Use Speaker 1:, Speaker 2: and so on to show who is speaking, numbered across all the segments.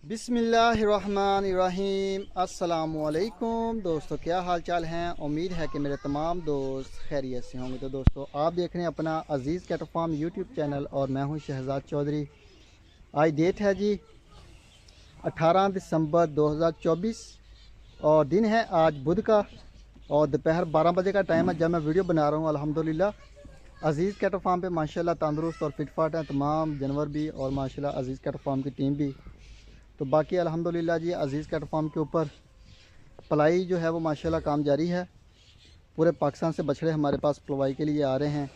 Speaker 1: बिस्मिल्लाहिर्रहमानिर्रहीम। अस्सलामुअलैकुम दोस्तों, क्या हाल चाल हैं। उम्मीद है कि मेरे तमाम दोस्त खैरियत से होंगे। तो दोस्तों, आप देख रहे हैं अपना अज़ीज़ कैटल फार्म यूट्यूब चैनल और मैं हूं शहजाद चौधरी। आज डेट है जी 18 दिसंबर 2024 और दिन है आज बुध का और दोपहर 12 बजे का टाइम है जब मैं वीडियो बना रहा हूँ। अल्हम्दुलिल्लाह अज़ीज़ कैटल फार्म पे माशाल्लाह तंदुरुस्त और फिटफाट हैं तमाम जानवर भी और माशाल्लाह अज़ीज़ कैटल फार्म की टीम भी। तो बाकी अल्हम्दुलिल्लाह जी अज़ीज़ कैटल फार्म के ऊपर पलाई जो है वो माशाल्लाह काम जारी है। पूरे पाकिस्तान से बछड़े हमारे पास पलवाई के लिए आ रहे हैं।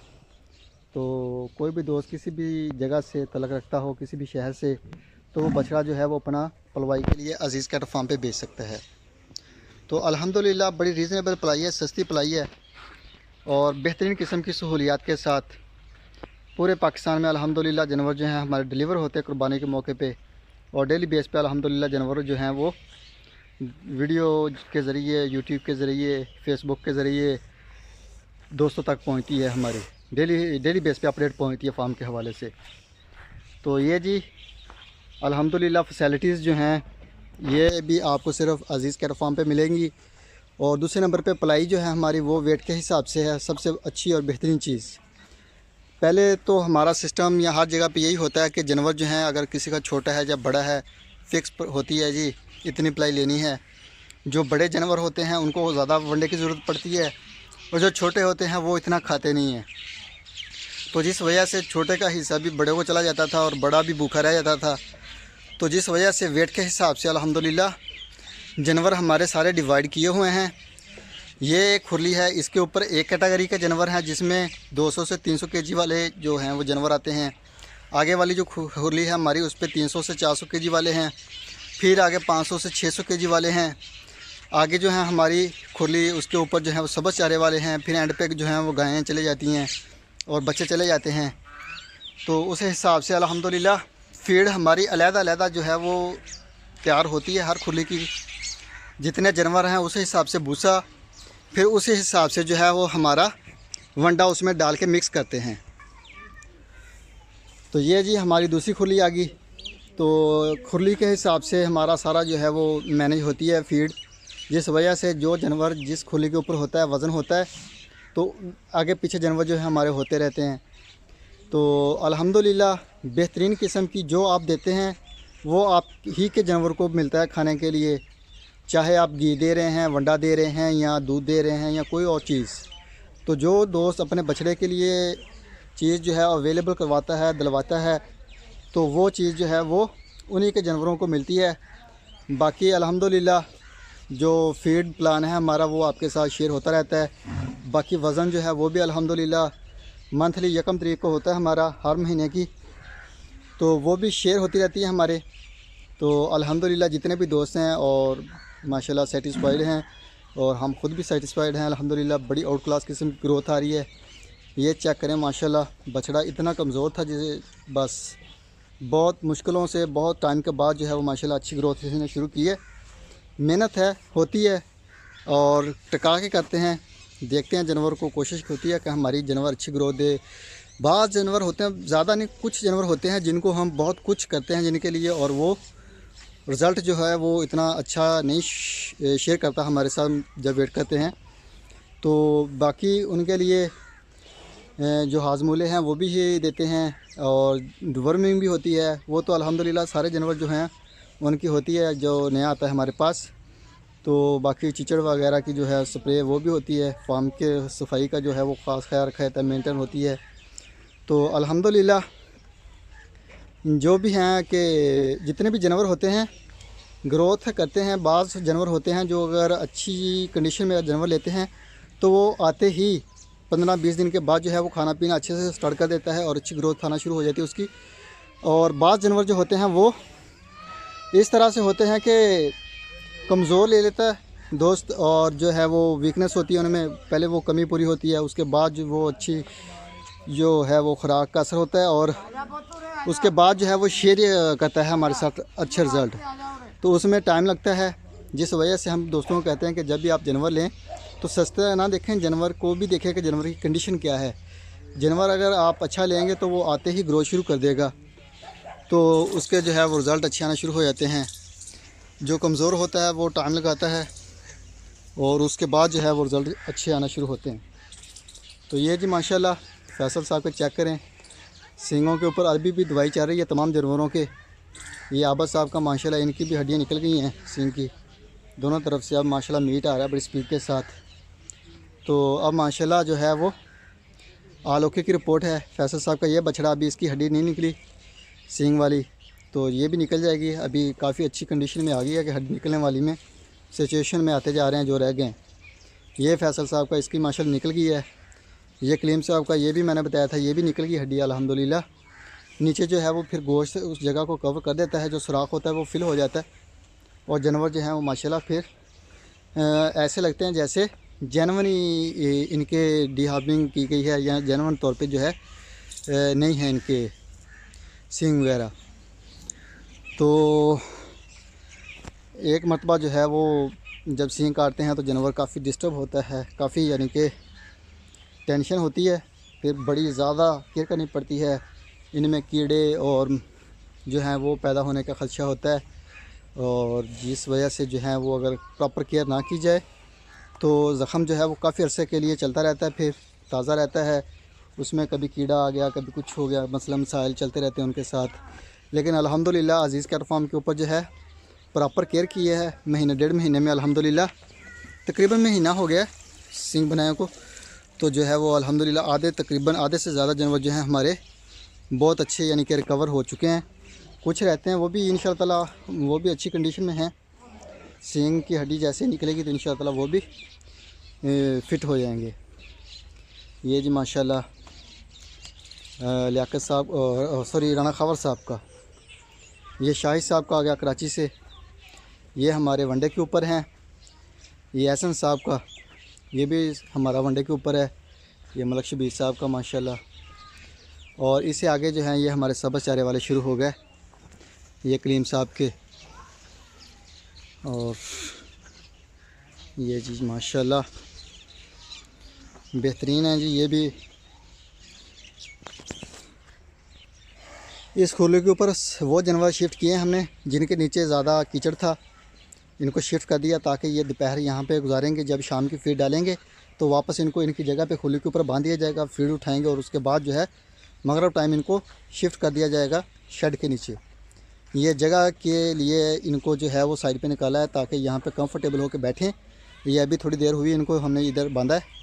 Speaker 1: तो कोई भी दोस्त किसी भी जगह से तलक रखता हो, किसी भी शहर से, तो वो बछड़ा जो है वो अपना पलवाई के लिए अज़ीज़ कैटल फार्म पे बेच सकता है। तो अल्हम्दुलिल्लाह बड़ी रीज़नेबल पलाई है, सस्ती पलाई है और बेहतरीन किस्म की सहूलियात के साथ पूरे पाकिस्तान में अल्हम्दुलिल्लाह जानवर जो हैं हमारे डिलीवर होते हैं कुर्बानी के मौके पे और डेली बेस पे अल्हम्दुलिल्लाह जानवर जो हैं वो वीडियो के ज़रिए, यूट्यूब के ज़रिए, फेसबुक के ज़रिए दोस्तों तक पहुंचती है। हमारी डेली बेस पे अपडेट पहुंचती है फार्म के हवाले से। तो ये जी अल्हम्दुलिल्लाह फैसिलिटीज़ जो हैं ये भी आपको सिर्फ अज़ीज़ कैटल फार्म पे मिलेंगी। और दूसरे नंबर पे पलाई जो है हमारी वो वेट के हिसाब से है, सबसे अच्छी और बेहतरीन चीज़। पहले तो हमारा सिस्टम या हर जगह पे यही होता है कि जानवर जो हैं अगर किसी का छोटा है या बड़ा है फ़िक्स होती है जी इतनी पलाई लेनी है। जो बड़े जानवर होते हैं उनको ज़्यादा वनडे की ज़रूरत पड़ती है और जो छोटे होते हैं वो इतना खाते नहीं हैं। तो जिस वजह से छोटे का हिस्सा भी बड़े को चला जाता था और बड़ा भी भूखा रह जाता था। तो जिस वजह से वेट के हिसाब से अल्हम्दुलिल्लाह जानवर हमारे सारे डिवाइड किए हुए हैं। ये एक खुरली है, इसके ऊपर एक कैटेगरी के जानवर हैं जिसमें 200 से 300 केजी वाले जो हैं वो जानवर आते हैं। आगे वाली जो खुरली है हमारी उस पर 300 से 400 केजी वाले हैं। फिर आगे 500 से 600 केजी वाले हैं। आगे जो है हमारी खुरली उसके ऊपर जो है वो सब्ज़ चारे वाले हैं। फिर एंड पे जो है वो गायें चले जाती हैं और बच्चे चले जाते हैं। तो उस हिसाब से अल्हम्दुलिल्लाह फीड हमारी अलग-अलग जो है वो तैयार होती है हर खुरली की। जितने जानवर हैं उस हिसाब से भूसा, फिर उसी हिसाब से जो है वो हमारा वंडा उसमें डाल के मिक्स करते हैं। तो ये जी हमारी दूसरी खुरली आ गई। तो खुरली के हिसाब से हमारा सारा जो है वो मैनेज होती है फीड। जिस वजह से जो जानवर जिस खुरली के ऊपर होता है वज़न होता है तो आगे पीछे जानवर जो है हमारे होते रहते हैं। तो अल्हम्दुलिल्लाह बेहतरीन किस्म की जो आप देते हैं वो आप ही के जानवर को मिलता है खाने के लिए। चाहे आप घी दे रहे हैं, वंडा दे रहे हैं या दूध दे रहे हैं या कोई और चीज़। तो जो दोस्त अपने बछड़े के लिए चीज़ जो है अवेलेबल करवाता है, दिलवाता है, तो वो चीज़ जो है वो उन्हीं के जानवरों को मिलती है। बाकी अल्हम्दुलिल्लाह जो फीड प्लान है हमारा वो आपके साथ शेयर होता रहता है। बाकी वज़न जो है वो भी अल्हम्दुलिल्लाह मंथली 1 तारीख को होता है हमारा हर महीने की, तो वो भी शेयर होती रहती है हमारे। तो अल्हम्दुलिल्लाह जितने भी दोस्त हैं और माशाल्लाह सेटिस्फाइड हैं और हम खुद भी सेटिस्फाइड हैं। अल्हम्दुलिल्लाह बड़ी आउट क्लास किस्म की ग्रोथ आ रही है। ये चेक करें माशाल्लाह, बछड़ा इतना कमज़ोर था जिसे बस बहुत मुश्किलों से बहुत टाइम के बाद जो है वो माशाल्लाह अच्छी ग्रोथ इसने शुरू की है। मेहनत है, होती है और टिका के करते हैं। देखते हैं जानवर को, कोशिश होती है कि हमारी जानवर अच्छी ग्रोथ दे। बाज़ जानवर होते हैं, ज़्यादा नहीं, कुछ जानवर होते हैं जिनको हम बहुत कुछ करते हैं जिनके लिए और वो रिज़ल्ट जो है वो इतना अच्छा नहीं शेयर करता हमारे साथ जब वेट करते हैं। तो बाकी उनके लिए जो हाजमूले हैं वो भी ही देते हैं और डिवर्मिंग भी होती है। वो तो अल्हम्दुलिल्लाह सारे जानवर जो हैं उनकी होती है जो नया आता है हमारे पास। तो बाकी चिचड़ वगैरह की जो है स्प्रे वो भी होती है। फार्म के सफाई का जो है वो ख़ास ख्याल रखा जाता है, मेंटेन होती है। तो अल्हम्दुलिल्लाह जो भी हैं कि जितने भी जानवर होते हैं ग्रोथ करते हैं। बाज़ जानवर होते हैं जो अगर अच्छी कंडीशन में जानवर लेते हैं तो वो आते ही 15-20 दिन के बाद जो है वो खाना पीना अच्छे से स्टार्ट कर देता है और अच्छी ग्रोथ आना शुरू हो जाती है उसकी। और बाज़ जानवर जो होते हैं वो इस तरह से होते हैं कि कमज़ोर ले लेता है दोस्त और जो है वो वीकनेस होती है उनमें, पहले वो कमी पूरी होती है, उसके बाद जो वो अच्छी जो है वो खुराक का असर होता है और उसके बाद जो है वो शेयर करता है हमारे साथ अच्छे रिज़ल्ट। तो उसमें टाइम लगता है, जिस वजह से हम दोस्तों को कहते हैं कि जब भी आप जानवर लें तो सस्ता ना देखें, जानवर को भी देखें कि जानवर की कंडीशन क्या है। जानवर अगर आप अच्छा लेंगे तो वो आते ही ग्रोथ शुरू कर देगा, तो उसके जो है वो रिज़ल्ट अच्छे आना शुरू हो जाते हैं। जो कमज़ोर होता है वो टाइम लगाता है और उसके बाद जो है वो रिज़ल्ट अच्छे आना शुरू होते हैं। तो ये जी माशाल्लाह फैसल साहब को चेक करें, सींगों के ऊपर अभी भी दवाई चल रही है तमाम जानवरों के। ये आबद साहब का माशाल्लाह इनकी भी हड्डियाँ निकल गई हैं सींग की, दोनों तरफ से अब माशाल्लाह मीट आ रहा है बड़ी स्पीड के साथ। तो अब माशाल्लाह जो है वो आल ओके की रिपोर्ट है। फैसल साहब का ये बछड़ा अभी इसकी हड्डी नहीं निकली सींग वाली, तो ये भी निकल जाएगी। अभी काफ़ी अच्छी कंडीशन में आ गई है कि हड्डी निकलने वाली में सिचुएशन में आते जा रहे हैं जो रह गए। ये फैसल साहब का इसकी माशाल्लाह निकल गई है। ये कलीम साहब का ये भी मैंने बताया था, ये भी निकल गई हड्डी अल्हम्दुलिल्लाह। नीचे जो है वो फिर गोश्त उस जगह को कवर कर देता है, जो सुराख होता है वो फिल हो जाता है और जानवर जो हैं वो माशाल्लाह फिर ऐसे लगते हैं जैसे जेनवनी इनके डिहार्मिंग की गई है या जेनवन तौर पे जो है नहीं है इनके सींग वगैरह। तो एक मरतबा जो है वो जब सींग काटते हैं तो जानवर काफ़ी डिस्टर्ब होता है, काफ़ी यानी कि टेंशन होती है, फिर बड़ी ज़्यादा केयर करनी पड़ती है। इनमें कीड़े और जो हैं वो पैदा होने का ख़दशा होता है और जिस वजह से जो है वो अगर प्रॉपर केयर ना की जाए तो ज़ख़म जो है वो काफ़ी अरसे के लिए चलता रहता है, फिर ताज़ा रहता है। उसमें कभी कीड़ा आ गया, कभी कुछ हो गया, मसला मसाइल चलते रहते हैं उनके साथ। लेकिन अल्हम्दुलिल्लाह अज़ीज़ कैट फार्म के ऊपर जो है प्रॉपर केयर किए है। महीने 1.5 महीने में अल्हम्दुलिल्लाह तकरीबन महीना हो गया सींग बनाए को, तो जो है वो अल्हम्दुलिल्लाह तकरीबन आधे से ज़्यादा जानवर जो हैं हमारे बहुत अच्छे यानी कि रिकवर हो चुके हैं। कुछ रहते हैं वो भी इंशाअल्लाह ताला वो भी अच्छी कंडीशन में हैं। सींग की हड्डी जैसे निकलेगी तो इंशाअल्लाह ताला वो भी फ़िट हो जाएंगे। ये जी माशाल्लाह लियाकत साहब सॉरी राना खबर साहब का, ये शाहिद साहब का आ गया कराची से, ये हमारे वनडे के ऊपर हैं। ये एहसन साहब का, ये भी हमारा वनडे के ऊपर है। ये मलक शबीर साहब का माशाल्लाह। और इससे आगे जो हैं ये हमारे सब्ज़ चारे वाले शुरू हो गए, ये कलीम साहब के। और ये जी माशाल्लाह बेहतरीन है जी। ये भी इस खुले के ऊपर वो जानवर शिफ्ट किए हैं हमने जिनके नीचे ज़्यादा कीचड़ था, इनको शिफ्ट कर दिया ताकि ये दोपहर यहाँ पे गुजारेंगे। जब शाम की फीड डालेंगे तो वापस इनको इनकी जगह पे खुले के ऊपर बांध दिया जाएगा, फीड उठाएंगे और उसके बाद जो है मगरिब टाइम इनको शिफ्ट कर दिया जाएगा शेड के नीचे। ये जगह के लिए इनको जो है वो साइड पे निकाला है ताकि यहाँ पे कंफर्टेबल होकर बैठें। ये अभी थोड़ी देर हुई इनको हमने इधर बांधा है।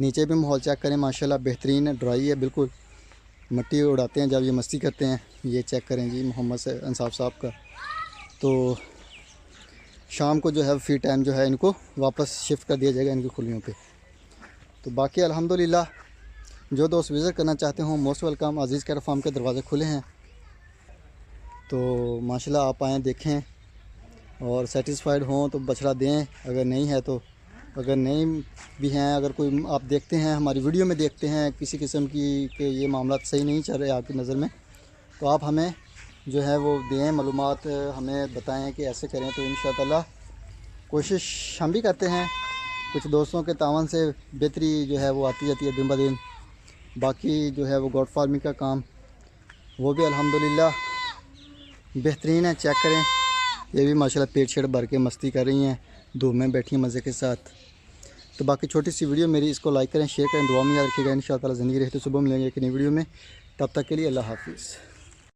Speaker 1: नीचे भी माहौल चेक करें माशाल्लाह बेहतरीन है, ड्राई है बिल्कुल, मट्टी उड़ाते हैं जब ये मस्ती करते हैं। ये चेक करें जी मोहम्मद अंसाफ साहब का। तो शाम को जो है फ्री टाइम जो है इनको वापस शिफ्ट कर दिया जाएगा इनकी खुलियों पे। तो बाकी अल्हम्दुलिल्लाह जो दोस्त विज़िट करना चाहते हो मोस्ट वेलकम। अज़ीज़ कैट फार्म के दरवाज़े खुले हैं, तो माशाल्लाह आप आएँ देखें और सेटिस्फाइड हों तो बछड़ा दें, अगर नहीं है तो, अगर नहीं भी हैं, अगर कोई आप देखते हैं हमारी वीडियो में देखते हैं किसी किस्म की कि ये मामला सही नहीं चल रहे आपकी नज़र में, तो आप हमें जो है वो दें मालूमात, हमें बताएं कि ऐसे करें। तो इंशाअल्लाह कोशिश हम भी करते हैं, कुछ दोस्तों के तावन से बेहतरी जो है वो आती जाती है दिन ब दिन। बाकी जो है वो गॉड फार्मिंग का काम वो भी अल्हम्दुलिल्लाह बेहतरीन है। चेक करें ये भी माशाल्लाह पेट शेट भर के मस्ती कर रही हैं, धूप में बैठी हैं मज़े के साथ। तो बाकी छोटी सी वीडियो मेरी, इसको लाइक करें, शेयर करें, दुआ में याद रखिएगा। इंशाअल्लाह ज़िंदगी रहते सुबह मिलेंगे एक नई वीडियो में, तब तक के लिए अल्लाह हाफिज़।